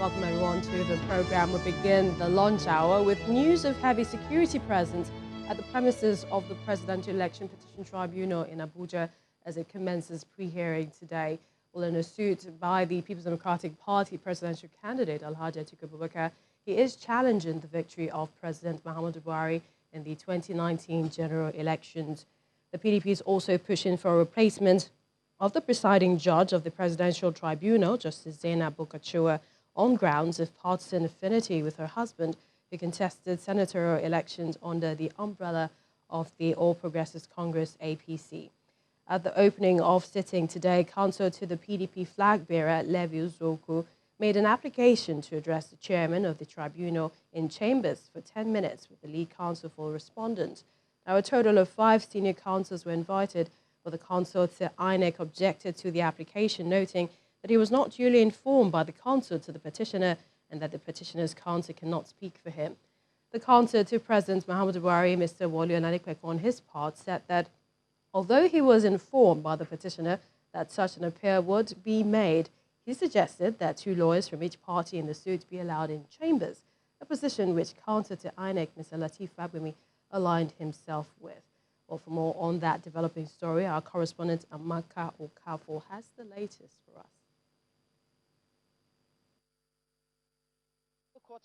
Welcome everyone to the program. We begin the lunch hour with news of heavy security presence at the premises of the Presidential Election Petition Tribunal in Abuja as it commences pre-hearing today. Well, in a suit by the People's Democratic Party presidential candidate Alhaji Atiku Abubakar, he is challenging the victory of President Muhammadu Buhari in the 2019 general elections. The PDP is also pushing for a replacement of the presiding judge of the Presidential Tribunal, Justice Zainab Bukachua, on grounds of partisan affinity with her husband, who contested senatorial elections under the umbrella of the All Progressives Congress, APC. At the opening of sitting today, counsel to the PDP flag bearer, Levi Uzoku, made an application to address the chairman of the tribunal in chambers for 10 minutes with the lead counsel for respondent. Now, a total of 5 senior counsels were invited, but the counsel to INEC objected to the application, noting that he was not duly informed by the counsel to the petitioner and that the petitioner's counsel cannot speak for him. The counsel to President Muhammadu Buhari, Mr. Wole Olanipekun, on his part, said that although he was informed by the petitioner that such an appeal would be made, he suggested that 2 lawyers from each party in the suit be allowed in chambers, a position which counsel to INEC, Mr. Lateef Fagbemi, aligned himself with. Well, for more on that developing story, our correspondent Amaka Okafor has the latest for us.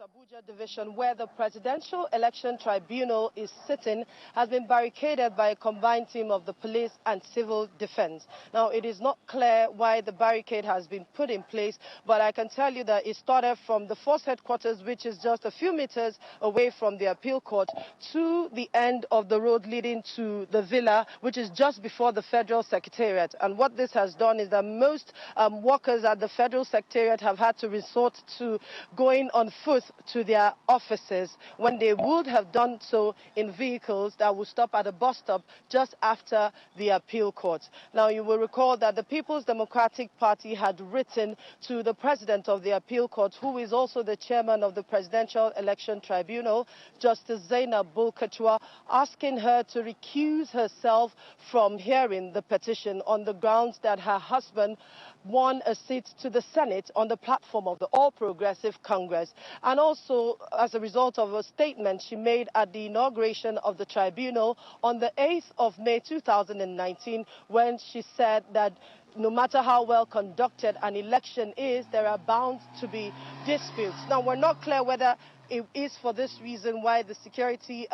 Abuja division, where the Presidential Election Tribunal is sitting, has been barricaded by a combined team of the police and civil defense. Now, it is not clear why the barricade has been put in place, but I can tell you that it started from the force headquarters, which is just a few meters away from the appeal court, to the end of the road leading to the villa, which is just before the Federal Secretariat. And what this has done is that most workers at the Federal Secretariat have had to resort to going on foot to their offices when they would have done so in vehicles that would stop at a bus stop just after the appeal court. Now, you will recall that the People's Democratic Party had written to the president of the appeal court, who is also the chairman of the Presidential Election Tribunal, Justice Zainab Bukachua, asking her to recuse herself from hearing the petition on the grounds that her husband won a seat to the Senate on the platform of the All Progressive Congress, and also as a result of a statement she made at the inauguration of the tribunal on the 8th of May 2019, when she said that no matter how well conducted an election is, there are bound to be disputes. Now, we're not clear whether it is for this reason why the security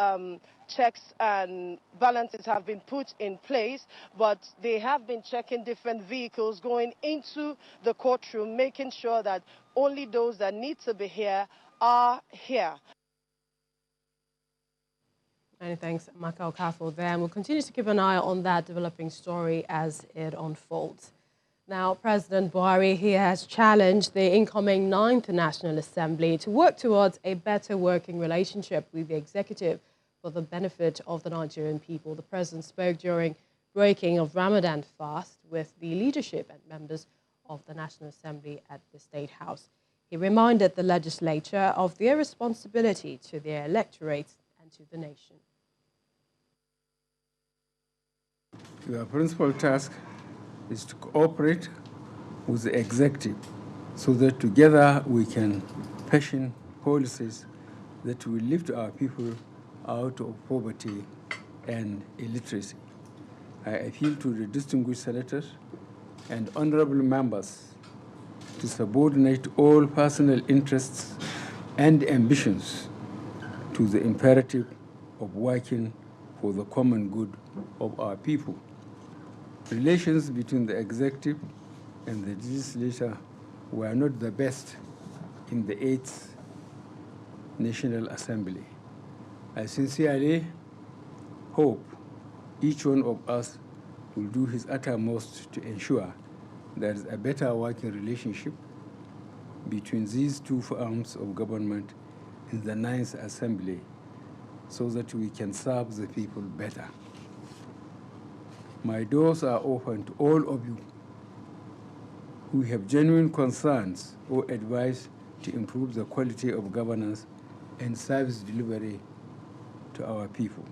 checks and balances have been put in place, but they have been checking different vehicles going into the courtroom, making sure that only those that need to be here are here. Many thanks, Amaka Okafor there. And we'll continue to keep an eye on that developing story as it unfolds. Now, President Buhari, he has challenged the incoming 9th National Assembly to work towards a better working relationship with the executive for the benefit of the Nigerian people. The president spoke during breaking of Ramadan fast with the leadership and members of the National Assembly at the State House. He reminded the legislature of their responsibility to their electorate and to the nation. Your principal task is to cooperate with the executive so that together we can fashion policies that will lift our people out of poverty and illiteracy. I appeal to the distinguished senators and honorable members to subordinate all personal interests and ambitions to the imperative of working for the common good of our people. Relations between the executive and the legislature were not the best in the 8th National Assembly. I sincerely hope each one of us will do his uttermost to ensure there is a better working relationship between these 2 arms of government in the 9th Assembly so that we can serve the people better. My doors are open to all of you who have genuine concerns or advice to improve the quality of governance and service delivery to our people.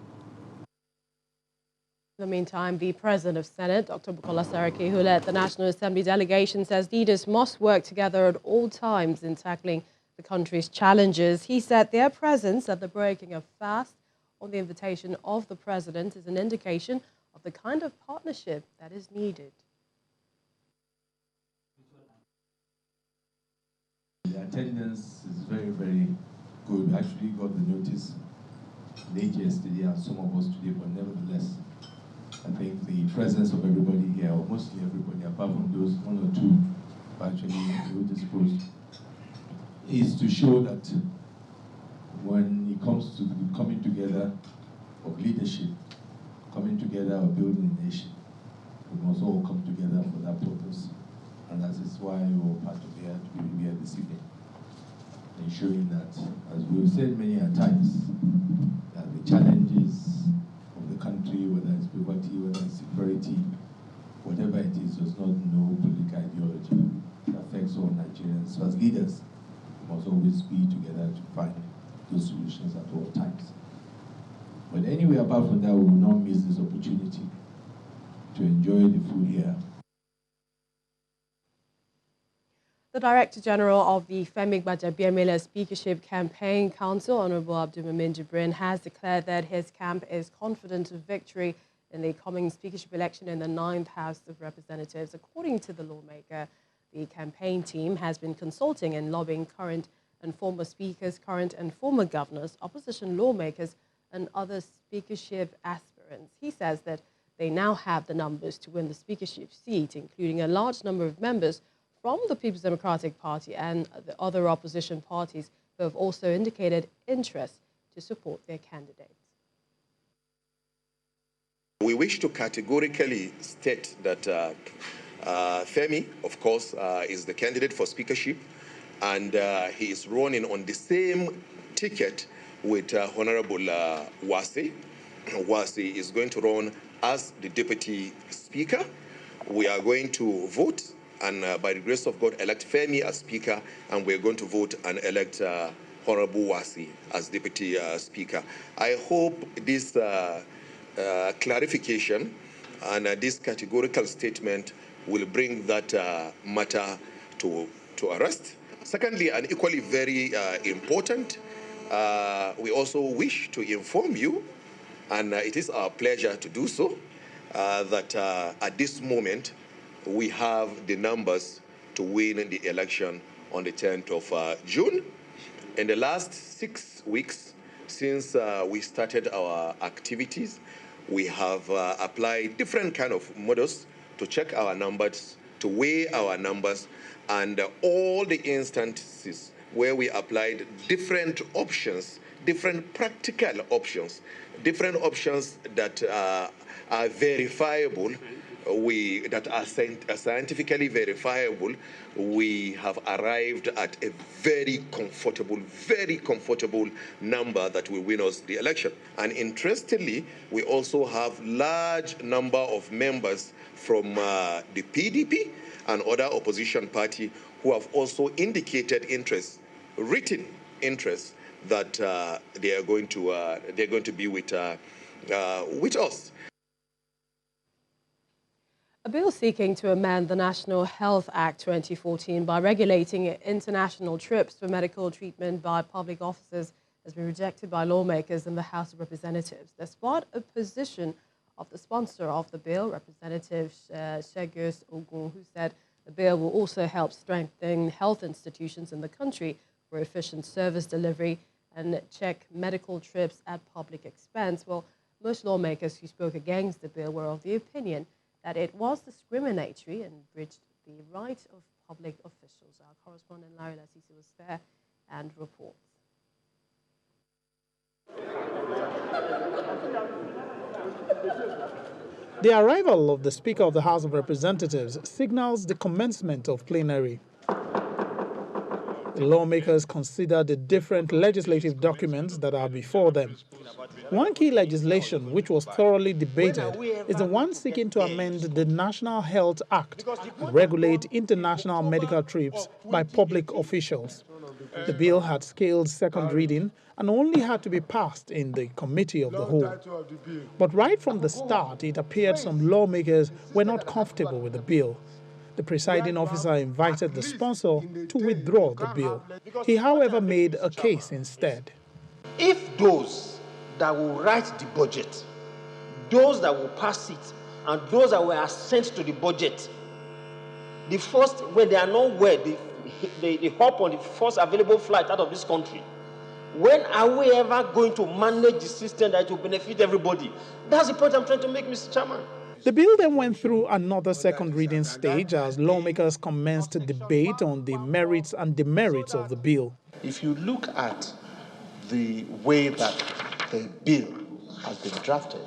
In the meantime, the President of Senate, Dr. Bukola Saraki, who led the National Assembly delegation, says leaders must work together at all times in tackling the country's challenges. He said their presence at the breaking of fast on the invitation of the President is an indication of the kind of partnership that is needed. The attendance is very, very good. We actually got the notice late yesterday and some of us today, but nevertheless, I think the presence of everybody here, or mostly everybody, apart from those one or two who actually ill disposed, is to show that when it comes to the coming together of leadership, coming together of building a nation, we must all come together for that purpose. And that is why we're part of here to be here this evening, ensuring that, as we've said many a times, that the challenges of the country, whether it's poverty, whether it's security, whatever it is, does not know political ideology. It affects all Nigerians. So as leaders, we must always be together to find those solutions at all times. But anyway, apart from that, we will not miss this opportunity to enjoy the food here. The Director General of the Femi Gbajabiamila Speakership Campaign Council, Honorable Abdulmumin Jibrin, has declared that his camp is confident of victory in the coming speakership election in the 9th House of Representatives. According to the lawmaker, the campaign team has been consulting and lobbying current and former speakers, current and former governors, opposition lawmakers, and other speakership aspirants. He says that they now have the numbers to win the speakership seat, including a large number of members from the People's Democratic Party and the other opposition parties who have also indicated interest to support their candidates. We wish to categorically state that Femi, of course, is the candidate for speakership, and he is running on the same ticket with Honorable Wase. Wase is going to run as the deputy speaker. We are going to vote and by the grace of God, elect Femi as Speaker, and we're going to vote and elect Honorable Wase as Deputy Speaker. I hope this clarification and this categorical statement will bring that matter to a rest. Secondly, and equally very important, we also wish to inform you, and it is our pleasure to do so, that at this moment, we have the numbers to win the election on the 10th of June. In the last 6 weeks, since we started our activities, we have applied different kind of models to check our numbers, to weigh our numbers, and all the instances where we applied different options, different practical options, different options that are verifiable, that are scientifically verifiable, we have arrived at a very comfortable number that will win us the election. And interestingly, we also have large number of members from the PDP and other opposition party who have also indicated interest, written interest, that they are going to be with us. A bill seeking to amend the National Health Act 2014 by regulating international trips for medical treatment by public officers has been rejected by lawmakers in the House of Representatives. Despite opposition of the sponsor of the bill, Representative Shegus Ogun, who said the bill will also help strengthen health institutions in the country for efficient service delivery and check medical trips at public expense. Well, most lawmakers who spoke against the bill were of the opinion that it was discriminatory and breached the rights of public officials. Our correspondent Larry Lasisi was there and reports. The arrival of the Speaker of the House of Representatives signals the commencement of plenary. The lawmakers consider the different legislative documents that are before them. One key legislation which was thoroughly debated is the one seeking to amend the National Health Act and regulate international medical trips by public officials. The bill had scaled second reading and only had to be passed in the committee of the whole. But right from the start, it appeared some lawmakers were not comfortable with the bill. The presiding officer invited the sponsor to withdraw the bill. He, however, made a case instead. If those that will write the budget, those that will pass it, and those that were sent to the budget, the first, when they are not well, they hop on the first available flight out of this country. When are we ever going to manage the system that will benefit everybody? That's the point I'm trying to make, Mr. Chairman. The bill then went through another second reading stage as lawmakers commenced a debate on the merits and demerits of the bill. If you look at the way that the bill has been drafted,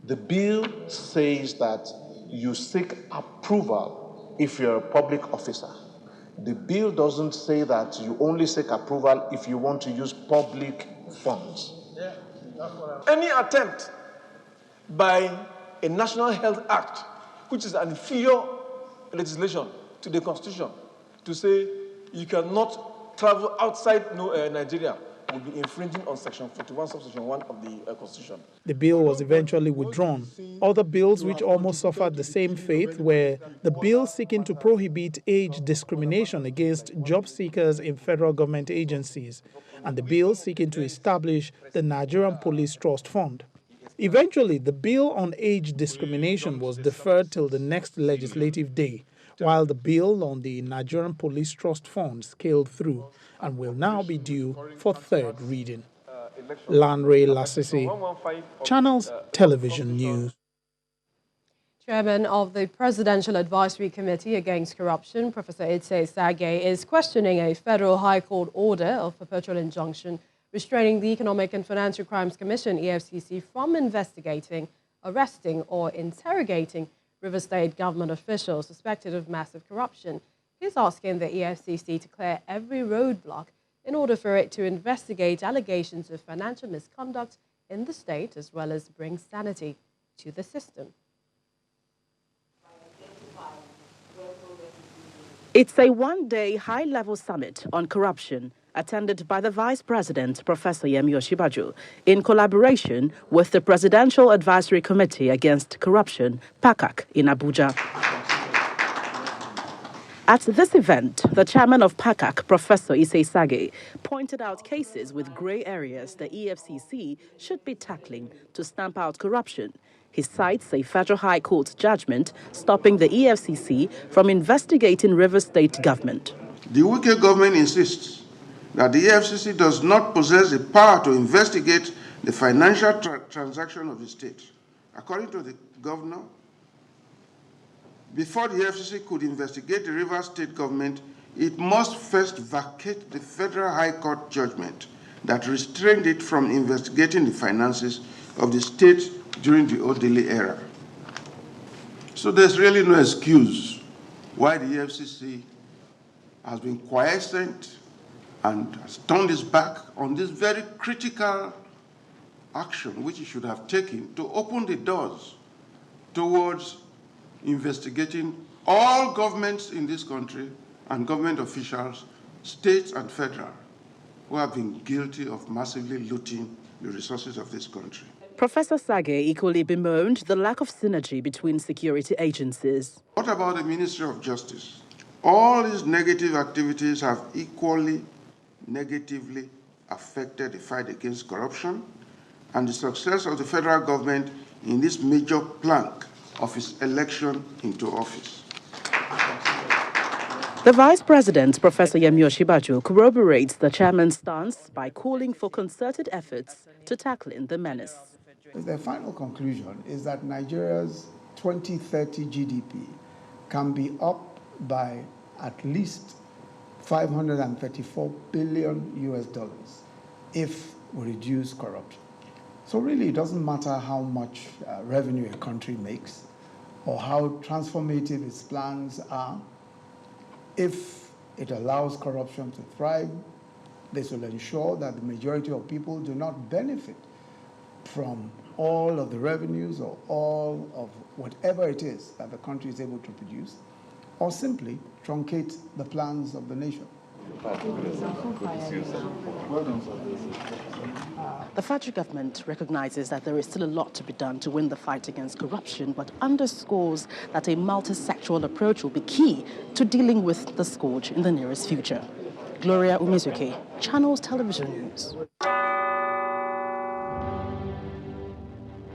the bill says that you seek approval if you're a public officer. The bill doesn't say that you only seek approval if you want to use public funds. Any attempt by a National Health Act, which is an inferior legislation to the Constitution, to say you cannot travel outside Nigeria, will be infringing on Section 41, Subsection 1 of the Constitution. The bill was eventually withdrawn. Other bills which almost suffered the same fate were the bill seeking to prohibit age discrimination against job seekers in federal government agencies and the bill seeking to establish the Nigerian Police Trust Fund. Eventually, the bill on age discrimination was deferred till the next legislative day, while the bill on the Nigerian Police Trust Fund scaled through and will now be due for third reading. Lanre Lasisi, Channels Television News. Chairman of the Presidential Advisory Committee Against Corruption, Professor Itsei Sage, is questioning a federal high court order of perpetual injunction restraining the Economic and Financial Crimes Commission, EFCC, from investigating, arresting or interrogating River State government officials suspected of massive corruption. He's asking the EFCC to clear every roadblock in order for it to investigate allegations of financial misconduct in the state as well as bring sanity to the system. It's a one-day high-level summit on corruption attended by the Vice President, Professor Yemi Osinbajo, in collaboration with the Presidential Advisory Committee Against Corruption, PACAC, in Abuja. At this event, the chairman of PACAC, Professor Itsei Sage, pointed out cases with grey areas the EFCC should be tackling to stamp out corruption. He cites a federal high court judgment stopping the EFCC from investigating River State government. The UK government insists that the EFCC does not possess the power to investigate the financial transaction of the state. According to the governor, before the EFCC could investigate the River State government, it must first vacate the Federal High Court judgment that restrained it from investigating the finances of the state during the Odili era. So there's really no excuse why the EFCC has been quiescent and has turned its back on this very critical action which it should have taken to open the doors towards investigating all governments in this country and government officials, states and federal, who have been guilty of massively looting the resources of this country. Professor Sage equally bemoaned the lack of synergy between security agencies. What about the Ministry of Justice? All these negative activities have equally negatively affected the fight against corruption and the success of the federal government in this major plank of its election into office. The Vice President, Professor Yemi Osinbajo, corroborates the chairman's stance by calling for concerted efforts to tackling the menace. The final conclusion is that Nigeria's 2030 GDP can be up by at least $534 billion if we reduce corruption. So really, it doesn't matter how much revenue a country makes or how transformative its plans are. If it allows corruption to thrive, this will ensure that the majority of people do not benefit from all of the revenues or all of whatever it is that the country is able to produce, or simply truncate the plans of the nation. The federal government recognizes that there is still a lot to be done to win the fight against corruption, but underscores that a multi-sectoral approach will be key to dealing with the scourge in the nearest future. Gloria Umezuke, Channels Television News.